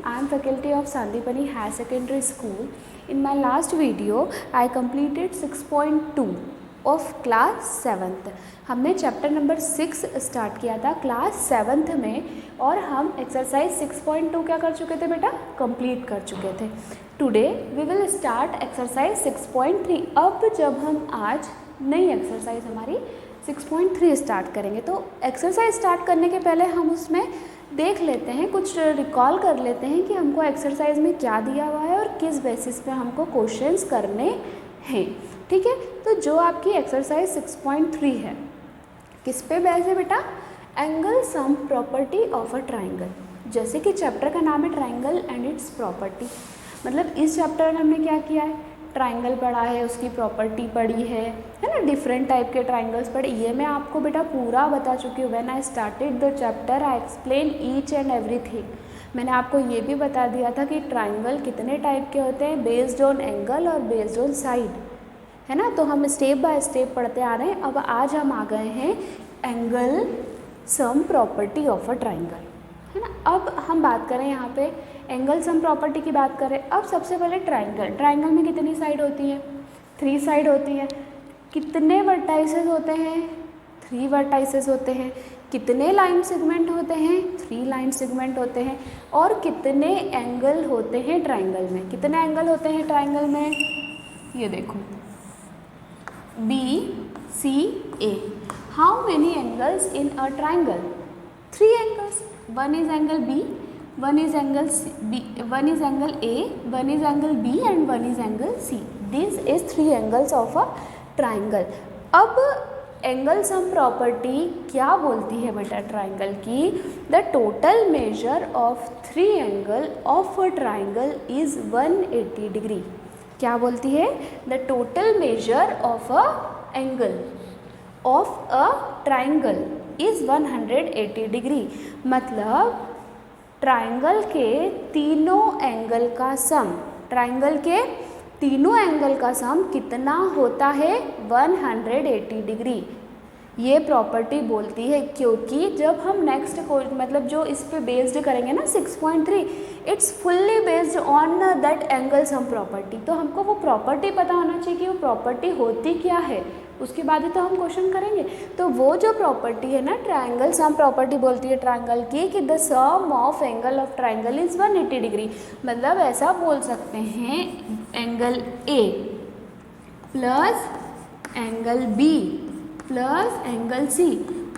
I am faculty of Sandipani Higher Secondary School. In my last video, I completed 6.2 of class 7th. हमने chapter number 6 start किया था class 7th में और हम exercise 6.2 क्या कर चुके थे बेटा, कंप्लीट कर चुके थे. Today we will start exercise 6.3. अब जब हम आज नई एक्सरसाइज हमारी 6.3 स्टार्ट करेंगे तो एक्सरसाइज स्टार्ट करने के पहले हम उसमें देख लेते हैं, कुछ रिकॉल कर लेते हैं कि हमको एक्सरसाइज में क्या दिया हुआ है और किस बेसिस पे हमको क्वेश्चंस करने हैं. ठीक है, तो जो आपकी एक्सरसाइज 6.3 है किस पे बेस है बेटा, angle sum property of a triangle. जैसे कि चैप्टर का नाम है ट्राइंगल एंड इट्स प्रॉपर्टी, मतलब इस चैप्टर में हमने क्या किया है, ट्राइंगल पढ़ा है, उसकी प्रॉपर्टी पढ़ी है ना, डिफरेंट टाइप के ट्राइंगल्स पढ़े. ये मैं आपको बेटा पूरा बता चुकी हूँ. When I started the chapter I explain each and everything. मैंने आपको ये भी बता दिया था कि ट्राइंगल कितने टाइप के होते हैं, बेस्ड ऑन एंगल और बेस्ड ऑन साइड, है ना. तो हम स्टेप बाय स्टेप पढ़ते आ रहे हैं. अब आज हम आ गए हैं angle sum property of a triangle, है ना. अब हम बात करें यहाँ पे एंगल सम प्रॉपर्टी की बात करें. अब सबसे पहले ट्राइंगल में कितनी साइड होती है, 3 साइड होती है. कितने वर्टाइसेस होते हैं, 3 वर्टाइसेस होते हैं. कितने लाइन सेगमेंट होते हैं, 3 लाइन सेगमेंट होते हैं. और कितने एंगल होते हैं ट्राइंगल में, कितने एंगल होते हैं ट्राइंगल में, ये देखो BCA. How many angles in a triangle, 3 angles. One is angle B, one is angle B, one is angle A, one is angle B and one is angle C. This is 3 angles of a triangle. अब angle sum property क्या बोलती है बेटा triangle की, the total measure of 3 angle of a triangle is 180 degree. क्या बोलती है, the total measure of a angle of a triangle is 180 degree. मतलब ट्राइंगल के तीनों एंगल का सम, ट्राइंगल के तीनों एंगल का सम कितना होता है, 180 डिग्री. ये प्रॉपर्टी बोलती है क्योंकि जब हम नेक्स्ट को मतलब जो इस पे बेस्ड करेंगे ना 6.3, it's fully based on that angle sum property. तो हमको वो प्रॉपर्टी पता होना चाहिए कि वो प्रॉपर्टी होती क्या है, उसके बाद ही तो हम क्वेश्चन करेंगे. तो वो जो प्रॉपर्टी है ना ट्राइंगल सम प्रॉपर्टी बोलती है ट्राइंगल की कि the sum of angle of triangle is 180 degree. मतलब ऐसा बोल सकते हैं angle A plus angle B plus angle C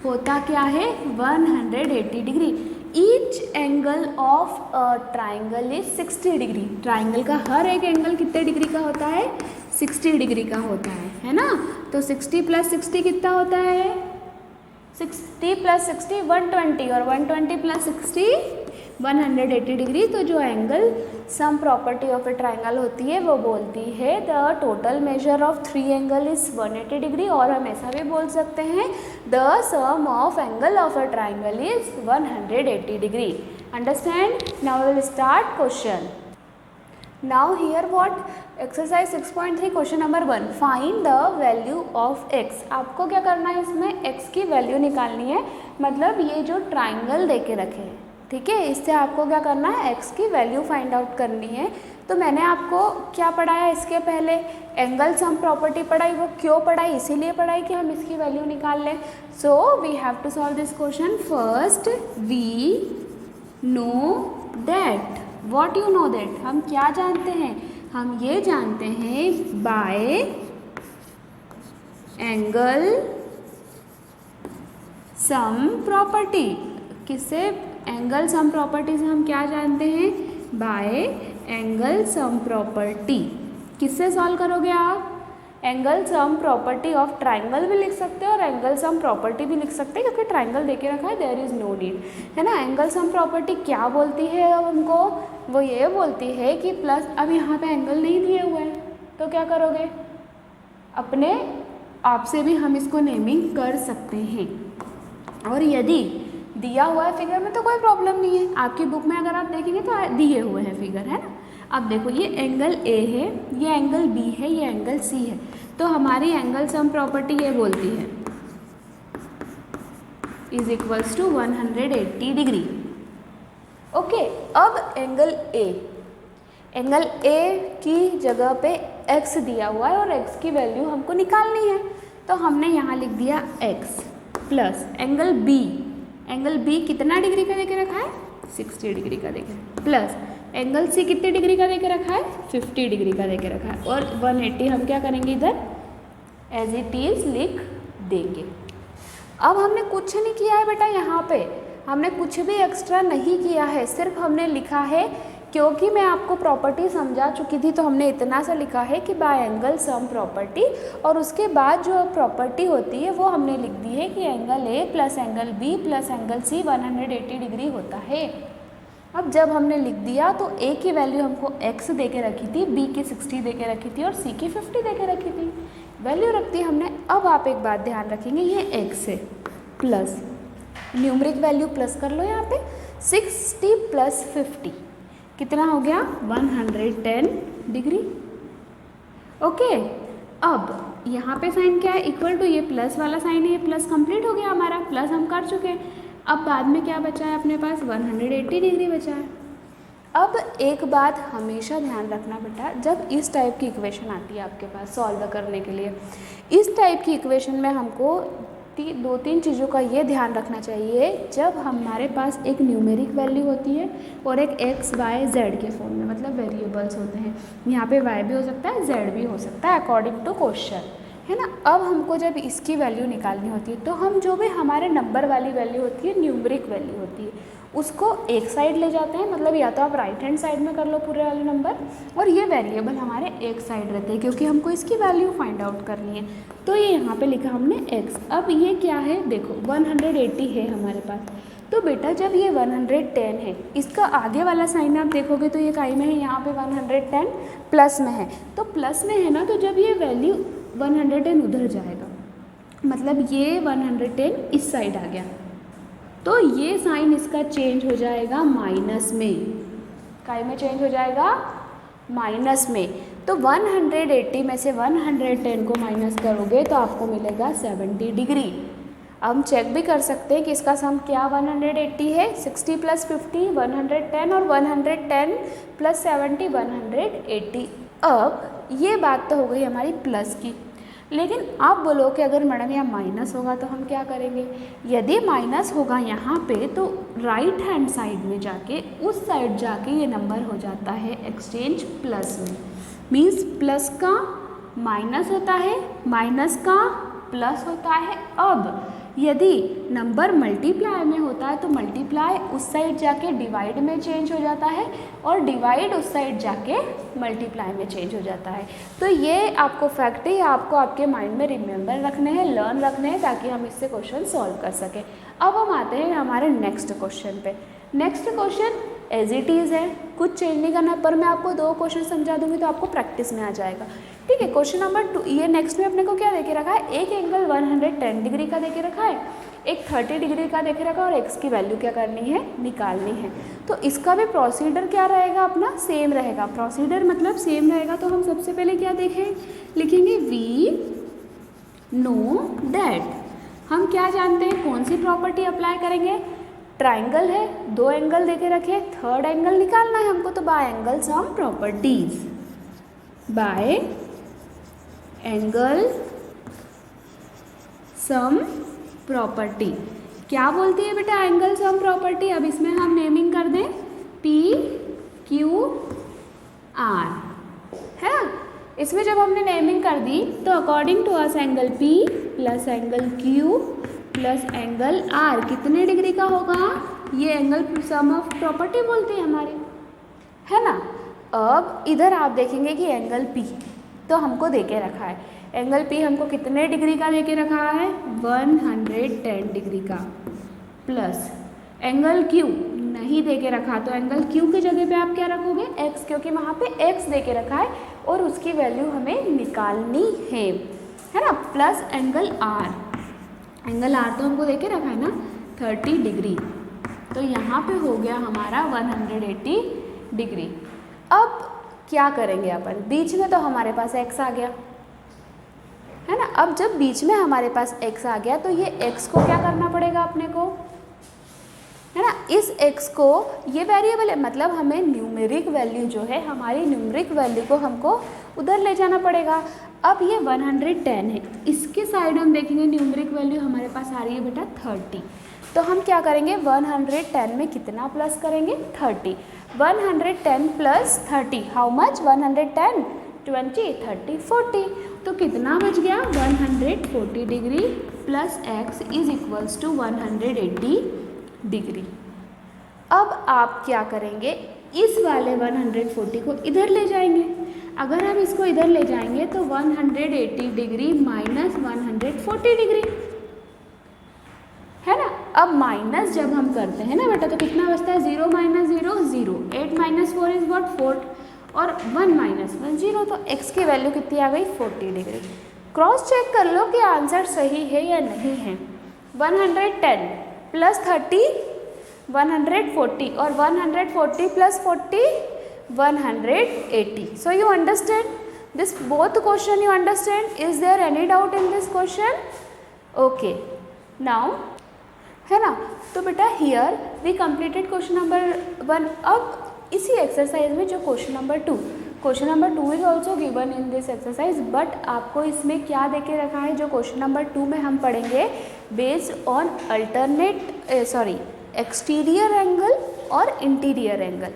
होता क्या है, 180 degree. Each angle of a triangle is 60 degree. Triangle का हर एक एंगल कितने डिग्री का होता है, 60 डिग्री का होता है ना. तो 60 प्लस 60 कितना होता है, 60 प्लस 60 120 और 120 प्लस 60 180 डिग्री. तो जो angle sum property of a triangle होती है वो बोलती है the total measure of 3 angle is 180 degree. और हम ऐसा भी बोल सकते हैं the sum of angle of a triangle is 180 degree. Understand. Now will start question. Now here what, exercise 6.3 question number 1, find the value of x. आपको क्या करना है, इसमें x की वैल्यू निकालनी है. मतलब ये जो ट्राइंगल दे के रखे हैं, ठीक है, इससे आपको क्या करना है, x की वैल्यू फाइंड आउट करनी है. तो मैंने आपको क्या पढ़ाया इसके पहले, एंगल सम प्रॉपर्टी पढ़ाई. वो क्यों पढ़ाई, इसीलिए पढ़ाई कि हम इसकी वैल्यू निकाल लें. So we have to solve this question. First we know that, what you know that, हम क्या जानते हैं, हम ये जानते हैं बाय एंगल सम प्रॉपर्टी. किससे, एंगल सम प्रॉपर्टी से हम क्या जानते हैं, बाय एंगल सम प्रॉपर्टी. किससे सॉल्व करोगे आप, angle sum property of triangle भी लिख सकते हो और एंगल सम प्रॉपर्टी भी लिख सकते हैं क्योंकि ट्राइंगल देके रखा है, देयर इज़ नो नीड, है ना. एंगल सम प्रॉपर्टी क्या बोलती है अब हमको, वो ये बोलती है कि प्लस, अब यहाँ पे एंगल नहीं दिए हुए हैं तो क्या करोगे, अपने आप से भी हम इसको नेमिंग कर सकते हैं. और यदि दिया हुआ है फिगर में तो कोई प्रॉब्लम नहीं है. आपकी बुक में अगर आप देखेंगे तो दिए हुए हैं फिगर, है ना. अब देखो ये एंगल A है, ये एंगल B है, ये एंगल C है. तो हमारी एंगल सम प्रॉपर्टी ये बोलती है is equals to 180 degree. Okay. अब एंगल ए की जगह पे x दिया हुआ है और x की वैल्यू हमको निकालनी है, तो हमने यहाँ लिख दिया x प्लस एंगल बी कितना डिग्री का देके रखा है, 60 डिग्री का देके, प्लस एंगल सी कितने डिग्री का देके रखा है, 50 डिग्री का देके रखा है, और 180 हम क्या करेंगे इधर एज इट इज लिख देंगे। अब हमने कुछ नहीं किया है बेटा, यहाँ पे हमने कुछ भी एक्स्ट्रा नहीं किया है, सिर्फ हमने लिखा है, क्योंकि मैं आपको प्रॉपर्टी समझा चुकी थी तो हमने इतना सा लिखा है कि बाय एंगल सम प्रॉपर्टी, और उसके बाद जो प्रॉपर्टी होती है वो हमने लिख दी है कि angle A plus angle B plus angle C 180 degree होता है। अब जब हमने लिख दिया तो ए की वैल्यू हमको x दे के रखी थी, बी की 60 दे के रखी थी और सी की 50 दे के रखी थी, वैल्यू रख दी हमने। अब आप एक बात ध्यान रखेंगे, ये x है प्लस न्यूमरिक वैल्यू प्लस कर लो, यहाँ पे 60 प्लस 50 कितना हो गया 110 डिग्री। ओके, अब यहाँ पे साइन क्या है, इक्वल टू ये प्लस वाला साइन है, ये प्लस कंप्लीट हो गया हमारा, प्लस हम कर चुके हैं। अब बाद में क्या बचा है अपने पास, 180 डिग्री बचा है। अब एक बात हमेशा ध्यान रखना बेटा, जब इस टाइप की इक्वेशन आती है आपके पास सॉल्व करने के लिए, इस टाइप की इक्वेशन में हमको दो तीन चीज़ों का ये ध्यान रखना चाहिए। जब हमारे पास एक न्यूमेरिक वैल्यू होती है और एक x, y, z के फॉर्म में, मतलब वेरिएबल्स होते हैं, यहाँ पे y भी हो सकता है z भी हो सकता है अकॉर्डिंग टू क्वेश्चन, है ना। अब हमको जब इसकी वैल्यू निकालनी होती है तो हम जो भी हमारे नंबर वाली वैल्यू होती है, न्यूमरिक वैल्यू होती है, उसको एक साइड ले जाते हैं, मतलब या तो आप राइट हैंड साइड में कर लो पूरे वाले नंबर, और ये वेरिएबल हमारे एक साइड रहते हैं क्योंकि हमको इसकी वैल्यू फाइंड आउट करनी है। तो ये यहाँ पे लिखा हमने x। अब ये क्या है, देखो 180 है हमारे पास, तो बेटा जब ये 110 है, इसका आगे वाला साइन आप देखोगे तो ये काई में है, यहाँ पे 110 प्लस में है, तो प्लस में है ना, तो जब ये वैल्यू 110 उधर जाएगा, मतलब ये 110 इस साइड आ गया, तो ये साइन इसका चेंज हो जाएगा माइनस में, काय में चेंज हो जाएगा माइनस में। तो 180 में से 110 को माइनस करोगे तो आपको मिलेगा 70 डिग्री। अब हम चेक भी कर सकते हैं कि इसका सम क्या 180 है, 60 प्लस 50 110 और 110 प्लस 70 180। अब ये बात तो हो गई हमारी प्लस की, लेकिन आप बोलो कि अगर मैडम यहाँ माइनस होगा तो हम क्या करेंगे। यदि माइनस होगा यहाँ पे तो राइट हैंड साइड में जाके उस साइड जाके ये नंबर हो जाता है एक्सचेंज प्लस में, मीन्स प्लस का माइनस होता है, माइनस का प्लस होता है। अब यदि नंबर मल्टीप्लाई में होता है तो मल्टीप्लाई उस साइड जाके डिवाइड में चेंज हो जाता है और डिवाइड उस साइड जाके मल्टीप्लाई में चेंज हो जाता है। तो ये आपको फैक्ट है, आपको आपके माइंड में रिमेंबर रखने हैं, लर्न रखने हैं, ताकि हम इससे क्वेश्चन सॉल्व कर सकें। अब हम आते हैं हमारे नेक्स्ट क्वेश्चन पे। Next question as it is है, कुछ चेंज नहीं करना, पर मैं आपको 2 क्वेश्चन समझा दूंगी तो आपको प्रैक्टिस में आ जाएगा। ठीक है, क्वेश्चन नंबर 2, ये नेक्स्ट में अपने को क्या देके रखा है, एक एंगल 110 डिग्री का देके रखा है, एक 30 डिग्री का देखे रखा है, और x की वैल्यू क्या करनी है, निकालनी है। तो इसका भी प्रोसीडर क्या रहेगा अपना, सेम रहेगा। प्रोसीडर मतलब सेम रहेगा, तो हम सबसे पहले क्या लिखेंगे वी नो डैट। हम क्या जानते हैं, कौन सी प्रॉपर्टी अप्लाई करेंगे, ट्राइंगल है, 2 एंगल देके रखे, थर्ड एंगल निकालना है हमको, तो by angle sum properties, by angle sum property. क्या बोलती है बेटा एंगल सम प्रॉपर्टी। अब इसमें हम नेमिंग कर दें P Q R, है ना। इसमें जब हमने नेमिंग कर दी तो according to us angle P plus angle Q plus angle R कितने डिग्री का होगा, ये एंगल सम ऑफ प्रॉपर्टी बोलती है हमारी, है ना। अब इधर आप देखेंगे कि एंगल P तो हमको देके रखा है, एंगल P हमको कितने डिग्री का देके रखा है, 110 डिग्री का, प्लस एंगल Q नहीं देके रखा, तो एंगल Q की जगह पे आप क्या रखोगे, x, क्योंकि वहाँ पे x देके रखा है और उसकी वैल्यू हमें निकालनी है ना। Plus angle R, angle R तो हमको देके रखा है ना 30 डिग्री, तो यहाँ पे हो गया हमारा 180 डिग्री। अब क्या करेंगे अपन, बीच में तो हमारे पास x आ गया, है ना। अब जब बीच में हमारे पास x आ गया तो ये x को क्या करना पड़ेगा अपने को, है ना। इस x को, ये वेरिएबल है मतलब हमें न्यूमेरिक वैल्यू जो है, हमारी न्यूमेरिक वैल्यू को हमको उधर ले जाना पड़ेगा। अब ये 110 है, इसके साइड हम देखेंगे न्यूमेरिक वैल्यू हमारे पास आ रही है बेटा 30। तो हम क्या करेंगे, 110 में कितना प्लस करेंगे, 30। 110 प्लस 30 हाउ मच, 110 20 30 40। तो कितना बच गया, 140 degree plus x is equals to 180 degree. अब आप क्या करेंगे, इस वाले 140 को इधर ले जाएंगे। अगर हम इसको इधर ले जाएंगे तो 180 डिग्री माइनस 140 डिग्री, है ना। अब माइनस जब हम करते हैं ना बेटा, तो कितना बचता है, 0 माइनस 0 0, 8 माइनस 4 इज व्हाट 4, और 1 माइनस 1 0। तो x की वैल्यू कितनी आ गई, 40 डिग्री। क्रॉस चेक कर लो कि आंसर सही है या नहीं है। 110 प्लस 30 140, और 140 plus 40 180। So you understand this both question, you understand, is there any doubt in this question? Okay now, है ना। तो बेटा here we completed question number 1। अब इसी एक्सरसाइज में जो question number 2 is also given in this exercise, but आपको इसमें क्या दे के रखा है, जो क्वेश्चन नंबर 2 में हम पढ़ेंगे बेस्ड ऑन एक्सटीरियर एंगल और इंटीरियर एंगल।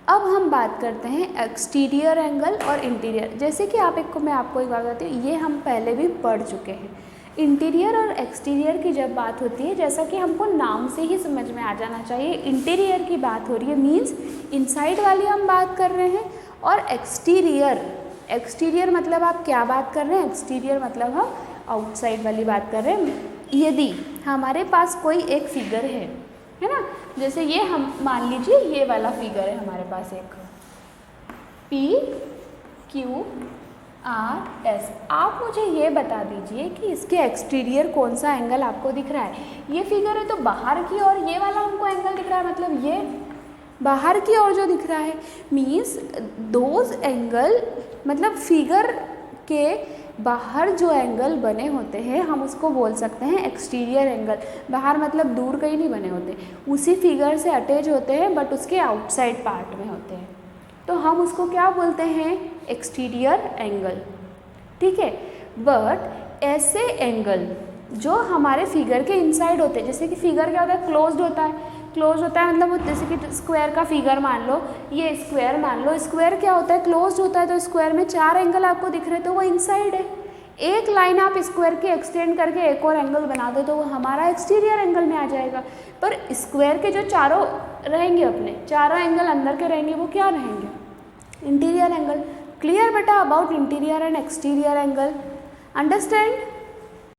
अब हम बात करते हैं एक्सटीरियर एंगल और इंटीरियर। जैसे कि मैं आपको एक बात बताती हूँ, ये हम पहले भी पढ़ चुके हैं। इंटीरियर और एक्सटीरियर की जब बात होती है, जैसा कि हमको नाम से ही समझ में आ जाना चाहिए, इंटीरियर की बात हो रही है मीन्स इनसाइड वाली हम बात कर रहे हैं, और एक्सटीरियर मतलब आप क्या बात कर रहे हैं, एक्सटीरियर मतलब हम आउटसाइड वाली बात कर रहे हैं। यदि हमारे पास कोई एक फिगर है ना, जैसे ये हम मान लीजिए ये वाला फिगर है हमारे पास एक PQRS। आप मुझे ये बता दीजिए कि इसके एक्सटीरियर कौन सा एंगल आपको दिख रहा है। ये फिगर है तो बाहर की ओर ये वाला हमको एंगल दिख रहा है, मतलब ये बाहर की ओर जो दिख रहा है मीन्स दोज एंगल, मतलब फिगर के बाहर जो एंगल बने होते हैं हम उसको बोल सकते हैं एक्सटीरियर एंगल। बाहर मतलब दूर कहीं नहीं बने होते, उसी फिगर से अटैच होते हैं बट उसके आउटसाइड पार्ट में होते हैं, तो हम उसको क्या बोलते हैं, एक्सटीरियर एंगल। ठीक है, बट ऐसे एंगल जो हमारे फिगर के इनसाइड होते हैं, जैसे कि फिगर क्या होता है, क्लोज्ड होता है मतलब जैसे कि स्क्वायर का फिगर मान लो, ये स्क्वायर मान लो, स्क्वायर क्या होता है, क्लोज्ड होता है। तो स्क्वायर में 4 एंगल आपको दिख रहे हैं तो वो इनसाइड है। एक लाइन आप स्क्वायर की एक्सटेंड करके एक और एंगल बना दो तो वो हमारा एक्सटीरियर एंगल में आ जाएगा। पर स्क्वायर के जो चारों रहेंगे, अपने चारों एंगल अंदर के रहेंगे, वो क्या रहेंगे, इंटीरियर एंगल। क्लियर बेटा about interior and exterior angle, understand?